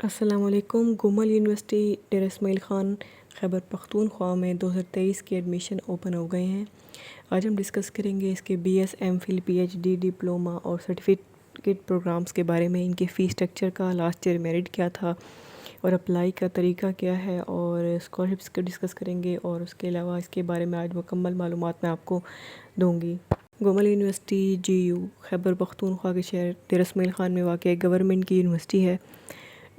السلام علیکم۔ گومل یونیورسٹی ڈیرہ اسماعیل خان خیبر پختونخوا میں 2023 کے ایڈمیشن اوپن ہو گئے ہیں۔ آج ہم ڈسکس کریں گے اس کے B S, M Phil, P H D, diploma اور سرٹیفکیٹ پروگرامز کے بارے میں، ان کے فی سٹرکچر کا، لاسٹ ایئر میرٹ کیا تھا اور اپلائی کا طریقہ کیا ہے، اور اسکالرشپس کا ڈسکس کریں گے، اور اس کے علاوہ اس کے بارے میں آج مکمل معلومات میں آپ کو دوں گی۔ Gomal university G you Khyber Pakhtunkhwa کے شہر ڈیرہ اسماعیل خان میں واقع ایک گورنمنٹ کی یونیورسٹی ہے۔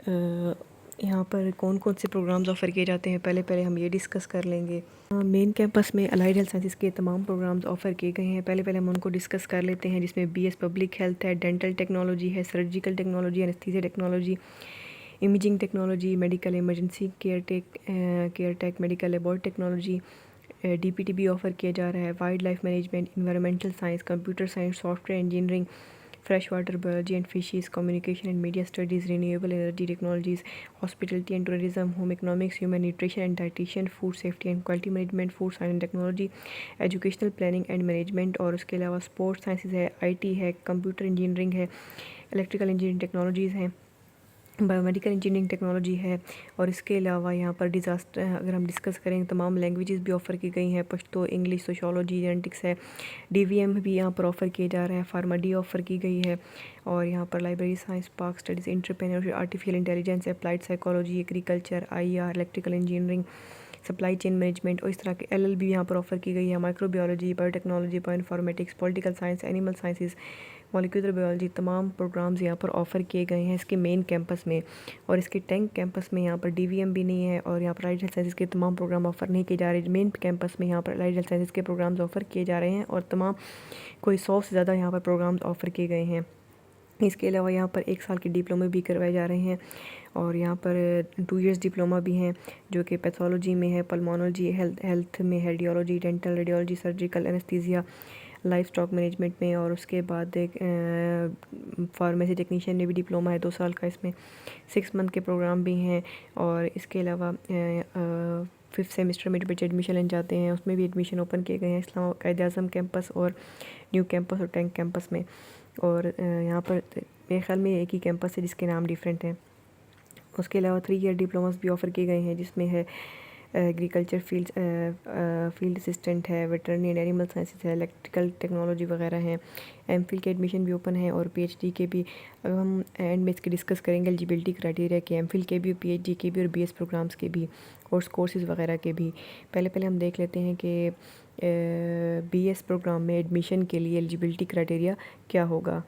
یہاں پر کون کون سے پروگرامز آفر کیے جاتے ہیں، پہلے ہم یہ ڈسکس کر لیں گے۔ مین کیمپس میں الائیڈ ہیلتھ سائنسز کے تمام پروگرامز آفر کیے گئے ہیں۔ پہلے ہم ان کو ڈسکس کر لیتے ہیں، جس میں بی ایس پبلک ہیلتھ ہے، ڈینٹل ٹیکنالوجی ہے، surgical technology, anaesthesia technology, imaging technology, medical emergency care tech, medical laboratory technology, D P T بھی آفر کیا جا رہا ہے، wild life management, environmental science, computer science, software engineering, fresh water biology and fisheries, communication and media studies, renewable energy technologies, hospitality and tourism, home economics, human nutrition and dietitian, food safety and quality management, food science and technology, educational planning and management, اور اس کے علاوہ sports sciences ہے، I T ہے، computer engineering ہے، electrical engineering technologies ہیں، bio medical engineering technology ہے، اور اس کے علاوہ یہاں پر ڈیزاسٹر اگر ہم ڈسکس کریں، تمام لینگویجز بھی آفر کی گئی ہیں، پشتو، انگلش، سوشولوجی، جینیٹکس ہے، ڈی وی ایم بھی یہاں پر آفر کیے جا رہا ہے، فارما ڈی آفر کی گئی ہے، اور یہاں پر library science, Pak studies, entrepreneurship, artificial intelligence, applied psychology, agriculture, I R, electrical engineering, supply chain management, اور اس طرح کے ایل ایل بھی یہاں پر آفر کی گئی ہے، micro biology, bio technology, bio informatics, political science, animal sciences, molecular biology, تمام پروگرامز یہاں پر آفر کیے گئے ہیں اس کے مین کیمپس میں، اور اس کے ٹینک کیمپس میں یہاں پر ڈی وی ایم بھی نہیں ہے، اور یہاں پر الائیڈ ہیلتھ سائنسز کے تمام پروگرام آفر نہیں کیے جا رہے۔ مین کیمپس میں یہاں پر الائیڈ ہیلتھ سائنسز کے پروگرامز آفر کیے جا رہے ہیں، اور تمام کوئی 100 سے زیادہ یہاں پر پروگرامز آفر کیے گئے ہیں۔ اس کے علاوہ یہاں پر 1 سال کے ڈپلومے بھی کروائے جا رہے ہیں، اور یہاں پر 2 ایئرس ڈپلومہ بھی ہیں، جو کہ پیتھولوجی میں ہے، پلمونولوجی، ہیلتھ میں، radiology, dental radiology, surgical, anaesthesia, life stock management میں، اور اس کے بعد ایک فارمیسی ٹیکنیشین میں بھی ڈپلومہ ہے 2 سال کا، اس میں 6 منتھ کے پروگرام بھی ہیں، اور اس کے علاوہ 5th سیمسٹر میں جو بچے ایڈمیشن لینے جاتے ہیں اس میں بھی ایڈمیشن اوپن کیے گئے ہیں اسلام قائد اعظم کیمپس اور نیو کیمپس اور ٹینک کیمپس میں، اور یہاں پر میرے خیال میں ایک ہی کیمپس ہے جس کے نام ڈیفرنٹ ہیں۔ اس کے علاوہ 3 ایئر ڈپلوماز بھی آفر کیے گئے ہیں، جس میں ہے ایگریکلچر فیلڈ اسسٹنٹ ہے، ویٹرنری اینڈ اینیمل سائنسز ہے، الیکٹریکل ٹیکنالوجی وغیرہ ہیں۔ ایم فل کے ایڈمیشن بھی اوپن ہے، اور پی ایچ ڈی کے بھی اب ہم اینڈ میں اس کی ڈسکس کریں گے، ایلیجیبلٹی کرائٹیریا کے، ایم فل کے بھی، پی ایچ ڈی کے بھی، اور بی ایس پروگرامز کے بھی، اور کورسز وغیرہ کے بھی۔ پہلے ہم دیکھ لیتے ہیں کہ بی ایس پروگرام میں ایڈمیشن کے لیے ایلیجیبلٹی کرائٹیریا کیا ہوگا۔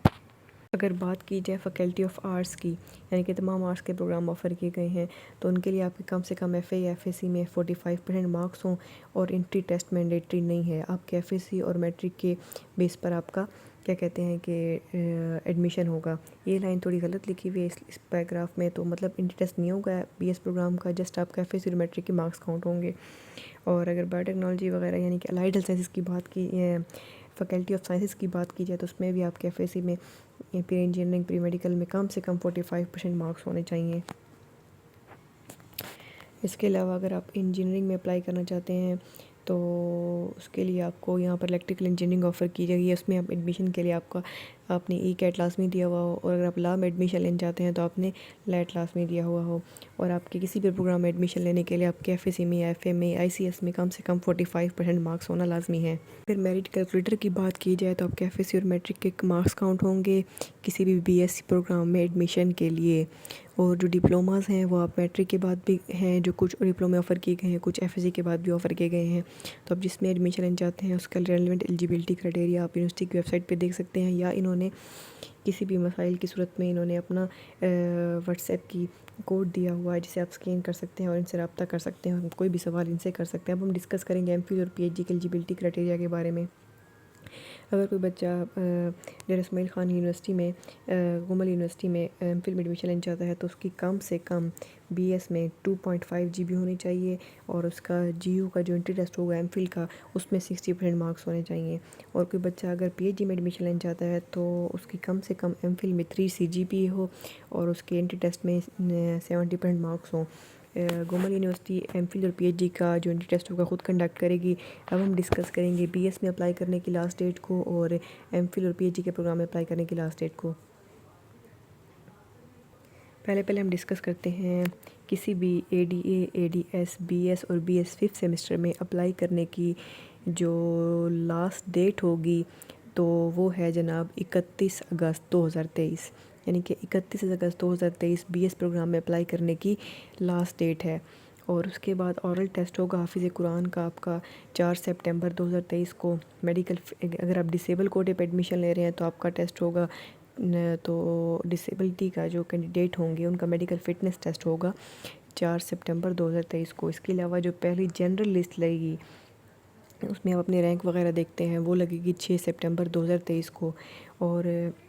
اگر بات کی جائے فیکلٹی آف آرٹس کی، یعنی کہ تمام آرٹس کے پروگرام آفر کیے گئے ہیں، تو ان کے لیے آپ کے کم سے کم ایف اے یا ایف اے سی میں 45% مارکس ہوں، اور انٹری ٹیسٹ مینڈیٹری نہیں ہے۔ آپ کے ایف اے سی اور میٹرک کے بیس پر آپ کا کیا کہتے ہیں کہ ایڈمیشن ہوگا۔ یہ لائن تھوڑی غلط لکھی ہوئی ہے اس پیراگراف میں، تو مطلب انٹری ٹیسٹ نہیں ہوگا بی ایس پروگرام کا، جسٹ آپ کا ایف اے سی اور میٹرک کے مارکس کاؤنٹ ہوں گے۔ اور اگر بایو ٹیکنالوجی وغیرہ یعنی کہ الائیڈ ہیلتھ سائنسز کی بات کی، فیکلٹی آف سائنسز کی بات کی جائے، تو اس میں بھی آپ کے ایف اے سی میں، پری انجینئرنگ، پری میڈیکل میں کم سے کم 45% مارکس ہونے چاہیے۔ اس کے علاوہ اگر آپ انجینئرنگ میں اپلائی کرنا چاہتے ہیں تو اس کے لیے آپ کو یہاں پر الیکٹریکل انجینئرنگ آفر کی جائے گی، اس میں آپ ایڈمیشن کے لیے آپ نے ای کیٹ لازمی دیا ہوا ہو، اور اگر آپ لا میں ایڈمیشن لینا چاہتے ہیں تو آپ نے لیٹ لازمی دیا ہوا ہو، اور آپ کے کسی بھی پروگرام میں ایڈمیشن لینے کے لیے آپ کے ایف اے سی میں یا ایف اے میں، آئی سی ایس میں کم سے کم 45% مارکس ہونا لازمی ہے۔ اگر میرٹ کیلکولیٹر کی بات کی جائے تو آپ کے ایف اے سی اور میٹرک کے مارکس کاؤنٹ ہوں گے کسی بھی بی ایس سی پروگرام میں ایڈمیشن کے لیے، اور جو ڈپلوماز ہیں وہ آپ میٹرک کے بعد بھی ہیں، جو کچھ ڈپلومے آفر کیے گئے ہیں، کچھ ایف اے سی کے بعد بھی آفر کیے گئے ہیں، تو آپ جس میں ایڈمیشن لینا چاہتے ہیں اس کا ریلیونٹ ایلیجیبلٹی کرائٹیریا آپ یونیورسٹی کی ویب سائٹ پہ دیکھ سکتے ہیں، یا انہوں نے کسی بھی مسائل کی صورت میں انہوں نے اپنا واٹس ایپ کی کوڈ دیا ہوا ہے جسے آپ اسکین کر سکتے ہیں اور ان سے رابطہ کر سکتے ہیں، اور کوئی بھی سوال ان سے کر سکتے ہیں۔ اب ہم ڈسکس کریں گے ایم فل اور پی ایچ ڈی کے ایلیجیبلٹی کرائٹیریا کے بارے میں۔ اگر کوئی بچہ ڈیرہ اسماعیل خان یونیورسٹی میں، گومل یونیورسٹی میں ایم فل میں ایڈمیشن لینا چاہتا ہے تو اس کی کم سے کم بی ایس میں 2.5 جی بی ہونی چاہیے، اور اس کا جی یو کا جو انٹری ٹیسٹ ہوگا ایم فل کا اس میں 60% مارکس ہونے چاہیے۔ اور کوئی بچہ اگر پی ایچ ڈی میں ایڈمیشن لینا چاہتا ہے تو اس کی کم سے کم ایم فل میں 3 سی جی پی ہو، اور اس کے انٹری ٹیسٹ میں 70% مارکس ہوں۔ گومل یونیورسٹی ایم فل اور پی ایچ ڈی کا جو انٹری ٹیسٹ ہوگا خود کنڈکٹ کرے گی۔ اب ہم ڈسکس کریں گے بی ایس میں اپلائی کرنے کی لاسٹ ڈیٹ کو، اور ایم فل اور پی ایچ ڈی کے پروگرام میں اپلائی کرنے کی لاسٹ ڈیٹ کو۔ پہلے ہم ڈسکس کرتے ہیں کسی بھی ADA ADS BS اور BS ففتھ سیمسٹر میں اپلائی کرنے کی جو لاسٹ ڈیٹ ہوگی تو وہ ہے جناب 31 اگست 2023، یعنی کہ 31 اگست 2023 BS پروگرام میں اپلائی کرنے کی لاسٹ ڈیٹ ہے۔ اور اس کے بعد اورل ٹیسٹ ہوگا حافظ قرآن کا آپ کا 4 سپٹمبر 2023 کو۔ میڈیکل اگر آپ ڈسیبل کوٹے پہ ایڈمیشن لے رہے ہیں تو آپ کا ٹیسٹ ہوگا، تو ڈسیبلٹی کا جو کینڈیڈیٹ ہوں گے ان کا میڈیکل فٹنس ٹیسٹ ہوگا 4 سپٹمبر 2023 کو۔ اس کے علاوہ جو پہلی جنرل لسٹ لگے گی اس میں آپ اپنے رینک وغیرہ دیکھتے ہیں، وہ لگے گی 6 سپٹمبر 2023 کو۔ اور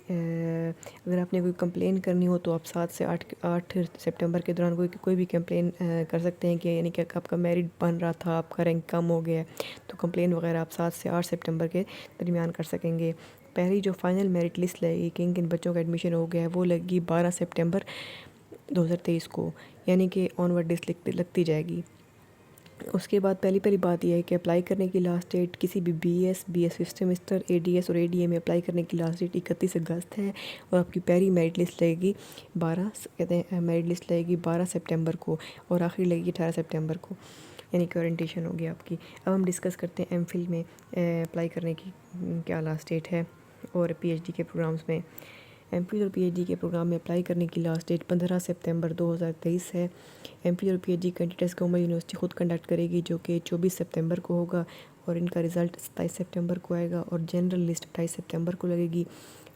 اگر آپ نے کوئی کمپلین کرنی ہو تو آپ 7 سے 8 سپٹمبر کے دوران کوئی بھی کمپلین کر سکتے ہیں، کہ یعنی کہ آپ کا میرٹ بن رہا تھا، آپ کا رینک کم ہو گیا ہے تو کمپلین وغیرہ آپ 7 سے 8 سپٹمبر کے درمیان کر سکیں گے۔ پہلی جو فائنل میرٹ لسٹ لگے گی کن بچوں کا ایڈمیشن ہو گیا ہے وہ لگے گی 12 سپٹمبر 2023 کو، یعنی کہ آن ورڈ لسٹ لگتی جائے گی۔ اس کے بعد پہلی بات یہ ہے کہ اپلائی کرنے کی لاسٹ ڈیٹ کسی بھی BS ففتھ سیمسٹر ADS اور ADA میں اپلائی کرنے کی لاسٹ ڈیٹ 31 اگست ہے، اور آپ کی پہلی میرٹ لسٹ لگے گی میرٹ لسٹ لگے گی 12 سپٹمبر کو، اور آخری لگے گی 18 سپٹمبر کو، یعنی کہ اورینٹیشن ہوگی آپ کی۔ اب ہم ڈسکس کرتے ہیں MPhil میں اپلائی کرنے کی کیا لاسٹ ڈیٹ ہے، اور PhD کے پروگرامز میں۔ MPhil اور PhD کے پروگرام میں اپلائی کرنے کی لاسٹ ڈیٹ 15 سپتمبر 2023 ہے۔ MPhil اور PhD کینڈیڈیٹس کو عمر یونیورسٹی خود کنڈکٹ کرے گی، جو کہ 24 سپتمبر کو ہوگا، اور ان کا رزلٹ 27 سپتمبر کو آئے گا، اور جنرل لسٹ 28 سپتمبر کو لگے گی۔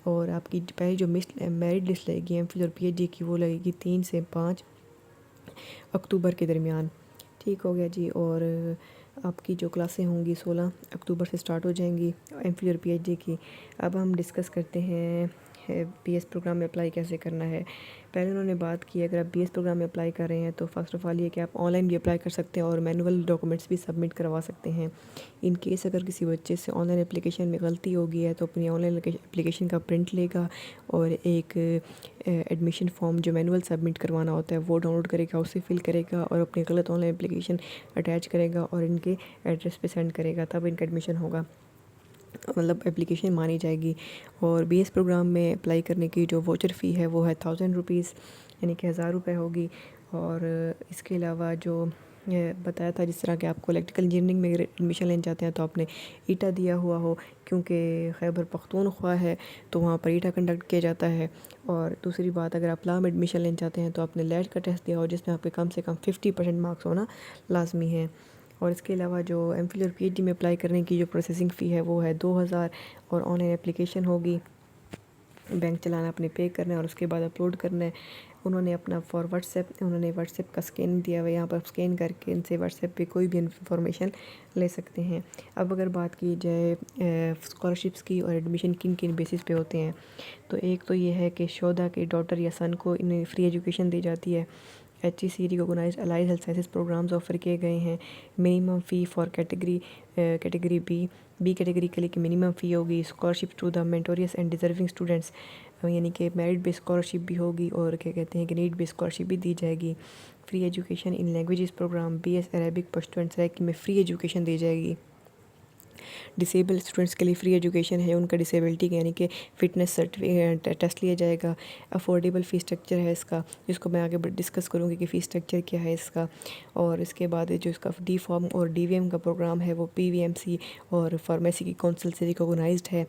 اور آپ کی پہلی جو میرٹ لسٹ لگے گی MPhil اور PhD کی وہ لگے گی 3 سے 5 اکتوبر کے درمیان۔ ٹھیک ہو گیا جی۔ اور آپ کی جو کلاسیں ہوں گی 16 اکتوبر سے سٹارٹ ہو جائیں گی MPhil اور PhD کی۔ اب ہم ڈسکس کرتے ہیں BS پروگرام میں اپلائی کیسے کرنا ہے۔ پہلے انہوں نے بات کی اگر آپ BS پروگرام میں اپلائی کر رہے ہیں تو فرسٹ آف آل یہ کہ آپ آن لائن بھی اپلائی کر سکتے ہیں اور مینول ڈاکومنٹس بھی سبمٹ کروا سکتے ہیں۔ ان کیس اگر کسی بچے سے آن لائن اپلیکیشن میں غلطی ہو گئی ہے تو اپنی آن لائن اپلیکیشن کا پرنٹ لے گا، اور ایک ایڈمیشن فارم جو مینول سبمٹ کروانا ہوتا ہے وہ ڈاؤن لوڈ کرے گا، اسے فل کرے گا، اور اپنی غلط آن لائن اپلیکیشن اٹیچ کرے گا اور ان کے ایڈریس پہ سینڈ کرے گا، تب ان کا ایڈمیشن ہوگا، مطلب اپلیکیشن مانی جائے گی۔ اور BS پروگرام میں اپلائی کرنے کی جو واچر فی ہے وہ ہے 1000 روپیز، یعنی کہ 1000 روپے ہوگی۔ اور اس کے علاوہ جو بتایا تھا جس طرح کہ آپ کو الیکٹریکل انجینئرنگ میں ایڈمیشن لینا چاہتے ہیں تو آپ نے ایٹا دیا ہوا ہو، کیونکہ خیبر پختونخوا ہے تو وہاں پر ایٹا کنڈکٹ کیا جاتا ہے۔ اور دوسری بات اگر آپ لا میں ایڈمیشن لینا چاہتے ہیں تو آپ نے لیٹ کا ٹیسٹ دیا ہو جس میں آپ کے کم سے کم 50% مارکس ہونا لازمی ہے۔ اور اس کے علاوہ جو MPhil اور PhD میں اپلائی کرنے کی جو پروسیسنگ فی ہے وہ ہے 2000، اور آن لائن اپلیکیشن ہوگی، بینک چلانا اپنے پے کرنا ہے اور اس کے بعد اپلوڈ کرنا ہے۔ انہوں نے اپنا انہوں نے واٹس ایپ کا اسکین دیا ہوا ہے، یہاں پر اسکین کر کے ان سے واٹس ایپ پہ کوئی بھی انفارمیشن لے سکتے ہیں۔ اب اگر بات کی جائے اسکالرشپس کی اور ایڈمیشن کن بیسس پہ ہوتے ہیں، تو ایک تو یہ ہے کہ شہدا کے ڈاٹر یا سن کو انہیں فری ایجوکیشن دی جاتی ہے۔ HEC recognised allied health sciences programmes offer کیے گئے ہیں۔ Minimum fee for category be category کے لیے کہ منیمم فی ہوگی۔ Scholarship to the meritorious and deserving students, یعنی کہ میرٹ بیس اسکالرشپ بھی ہوگی اور کیا کہتے ہیں کہ نیڈ بیس اسکالرشپ بھی دی جائے گی۔ فری ایجوکیشن ان languages programme BS Arabic Pashto and Saraiki میں فری ایجوکیشن دی جائے گی۔ ڈسیبل اسٹوڈنٹس کے لیے فری ایجوکیشن ہے، ان کا ڈسیبلٹی کا یعنی کہ فٹنس ٹیسٹ لیا جائے گا۔ افورڈیبل فی اسٹرکچر ہے اس کا، جس کو میں آگے ڈسکس کروں گی کہ فی اسٹرکچر کیا ہے اس کا۔ اور اس کے بعد جو اس کا ڈی فارم اور DVM کا پروگرام ہے وہ PVMC اور فارمیسی کی کونسل سے ریکوگنائزڈ ہے۔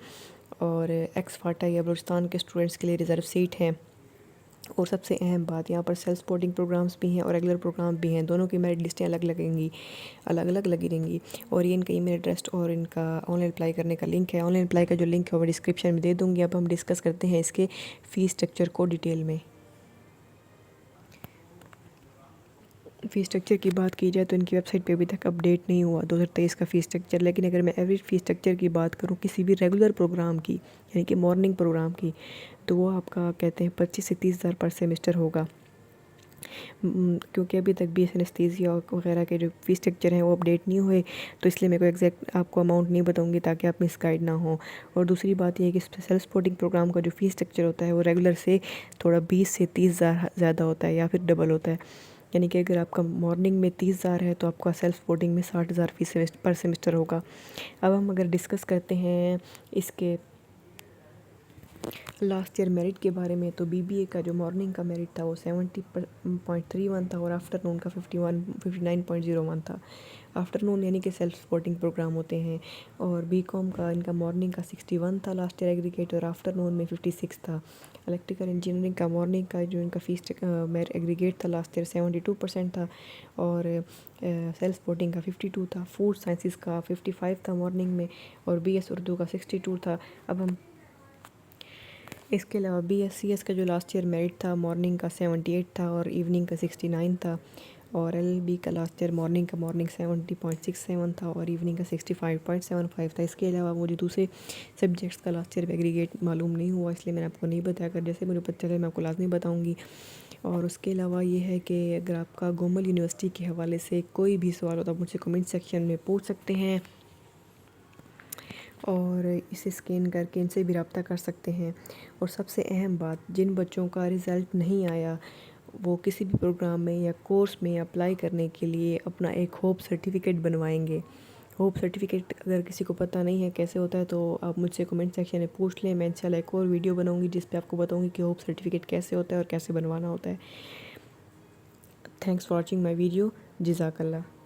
اور ایکس فاٹا یا بلوچستان کے اسٹوڈنٹس کے لیے ریزرو سیٹ ہیں۔ اور سب سے اہم بات یہاں پر سیلف سپورٹنگ پروگرامز بھی ہیں اور ریگولر پروگرام بھی ہیں، دونوں کی میرٹ لسٹیں الگ الگ لگی رہیں گی۔ اور یہ ان کا ای میل ایڈریس اور ان کا آن لائن اپلائی کرنے کا لنک ہے، آن لائن اپلائی کا جو لنک ہے وہ ڈسکرپشن میں دے دوں گی۔ اب ہم ڈسکس کرتے ہیں اس کے فی اسٹرکچر کو ڈیٹیل میں۔ فی اسٹرکچر کی بات کی جائے تو ان کی ویب سائٹ پہ ابھی تک اپڈیٹ نہیں ہوا 2023 کا فی اسٹرکچر، لیکن اگر میں ایوریج فی اسٹرکچر کی بات کروں کسی بھی ریگولر پروگرام کی، یعنی کہ مارننگ پروگرام کی، تو وہ آپ کا کہتے ہیں 25 سے 30 ہزار پر سیمسٹر ہوگا۔ کیونکہ ابھی تک BS انستھیزیا وغیرہ کے جو فی اسٹرکچر ہیں وہ اپڈیٹ نہیں ہوئے، تو اس لیے میں کوئی ایگزیکٹ آپ کو اماؤنٹ نہیں بتاؤں گی تاکہ آپ مس گائیڈ نہ ہوں۔ اور دوسری بات یہ ہے کہ سیلف سپورٹنگ پروگرام کا جو فی اسٹرکچر ہوتا ہے وہ ریگولر سے تھوڑا 20 سے 30 ہزار زیادہ ہوتا ہے یا پھر ڈبل ہوتا ہے، یعنی کہ اگر آپ کا مارننگ میں 30 ہزار ہے تو آپ کا سیلف سپورٹنگ میں 60 ہزار فی پر سیمسٹر ہوگا۔ اب ہم اگر ڈسکس کرتے ہیں اس کے لاسٹ ایئر میرٹ کے بارے میں تو بی بی اے کا جو مارننگ کا میرٹ تھا وہ 70.31 تھا اور آفٹر نون کا 59.01 تھا. آفٹر نون یعنی کہ سیلف سپورٹنگ پروگرام ہوتے ہیں. اور بی کام کا ان کا مارننگ کا 61 تھا لاسٹ ایئر ایگریگیٹ اور آفٹر نون میں 56 تھا. الیکٹریکل انجینئرنگ کا مارننگ کا جو ان کا فیس ایگریگیٹ تھا لاسٹ ایئر 72% تھا اور سیلف سپورٹنگ کا 52 تھا. فوڈ سائنسز کا 55 تھا مارننگ میں اور بی ایس اردو کا 62 تھا. اب ہم اس کے علاوہ بی ایس سی ایس کا جو لاسٹ ایئر میرٹ تھا مارننگ کا 78 تھا اور ایوننگ کا 69 تھا. اور ایل بی کا لاسٹ ایئر مارننگ 70.67 تھا اور ایوننگ کا 65.75 تھا. اس کے علاوہ مجھے دوسرے سبجیکٹس کا لاسٹ ایئر ایگریگیٹ معلوم نہیں ہوا، اس لیے میں نے آپ کو نہیں بتایا. کر جیسے مجھے پتہ چلے میں آپ کو لازمی بتاؤں گی. اور اس کے علاوہ یہ ہے کہ اگر آپ کا گومل یونیورسٹی کے حوالے سے کوئی بھی سوال ہو تو آپ مجھ سے کمنٹ سیکشن میں پوچھ سکتے ہیں اور اسے اسکین کر کے ان سے بھی رابطہ کر سکتے ہیں. اور سب سے اہم بات، جن بچوں کا رزلٹ نہیں آیا وہ کسی بھی پروگرام میں یا کورس میں اپلائی کرنے کے لیے اپنا ایک ہوپ سرٹیفکیٹ بنوائیں گے. ہوپ سرٹیفکیٹ اگر کسی کو پتہ نہیں ہے کیسے ہوتا ہے تو آپ مجھ سے کمنٹ سیکشن میں پوچھ لیں. میں انشاءاللہ ایک اور ویڈیو بناؤں گی جس پہ آپ کو بتاؤں گی کہ ہوپ سرٹیفکیٹ کیسے ہوتا ہے اور کیسے بنوانا ہوتا ہے. Thanks for watching my video. جزاک اللہ.